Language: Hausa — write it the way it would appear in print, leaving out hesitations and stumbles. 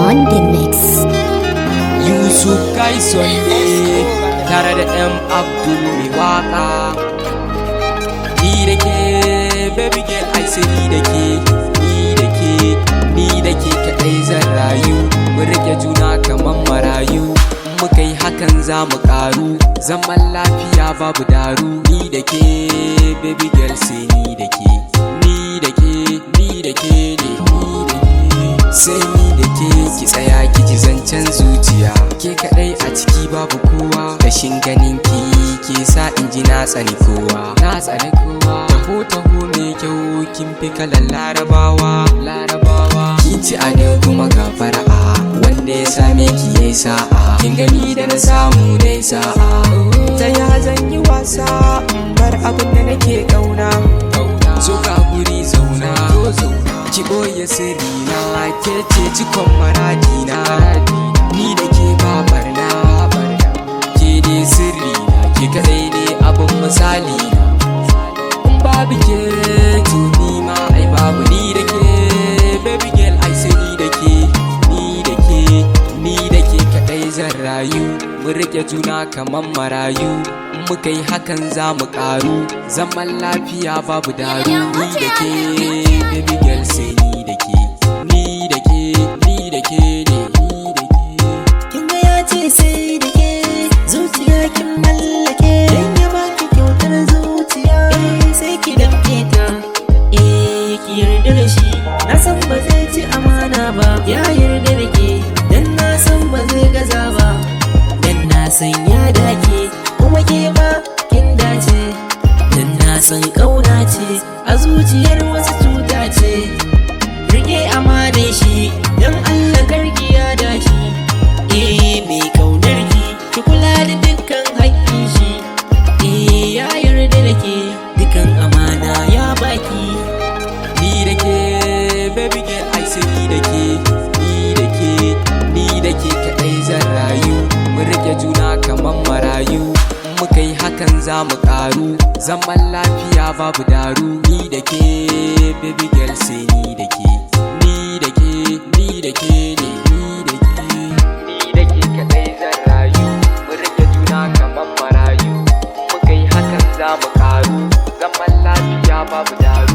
on the mix. Yusuf Kaison ne tare da M Abdul mai waka. Ni da ke baby girl ai sai ni da ke, ni da ke kaɗai zan rayu. Mu rike juna kaman marayu, muka yi hakan za mu ƙaru. Zaman lafiya babu daru. Ni da ke baby girl sai ni da ke, ni da ke ne, ni da ke sai ni da ke. Ki tsaya ki ji zancen zuciya, ke kadai a ciki babu kowa. Kashin ganin ki ke sa in ji na tsani kowa, taho mai kyau kin fi kalan larabawa. Kin ci ado kuma ga fara'a, wanda ya same ki yayi sa'a. Kin gani da na samu dai sa'a. Ta ya zan yi wasa bar abin da nake kauna. Zo ka guri zauna, ki boye sirri na, ke ce cikon maradina. Ni da ke babar na, ke ne sirri na, ke kadai ne abin misali na. In babu ke to ni ma ai babu. Ni da ke baby girl ai sai ni da ke, ni da ke kadai zan rayu. Mu rike juna kaman marayu, muka yi hakan za mu ƙaru. Zaman lafiya babu daru. Ni da ke baby girl sai ni da ke, ni da ke ne, Kin ga ya ce sai da ke zuciya kin mallake. Dan ya baki kyautar zuciya sai ki damke ta, ki yarda da shi. Na san ba zai ci amana ba, ya yarda da ke. Dan na san ba zai gaza ba, dan na san ya dake. Kuma ke ma kin dace, dan na san ƙauna ce a zuciyar wasu cuta ce. Rike amanar shi, dan Allah karki ya dashi. Mai kaunar ki kula da dukkan haƙƙin shi. Ya yarda da ke, dukkan amana ya baki. ni da ke baby girl ai sai ni da ke, ni da ke kaɗai zan rayu. Mu rike juna kaman marayu, muka yi hakan za mu ƙaru. Zaman lafiya babu daru. Ni da ke baby girl sai ni da ke, ni da ke ne, ni da ke kaɗai zan rayu. Mu rike juna kaman marayu, muka yi hakan za mu ƙaru. Zaman lafiya babu daru.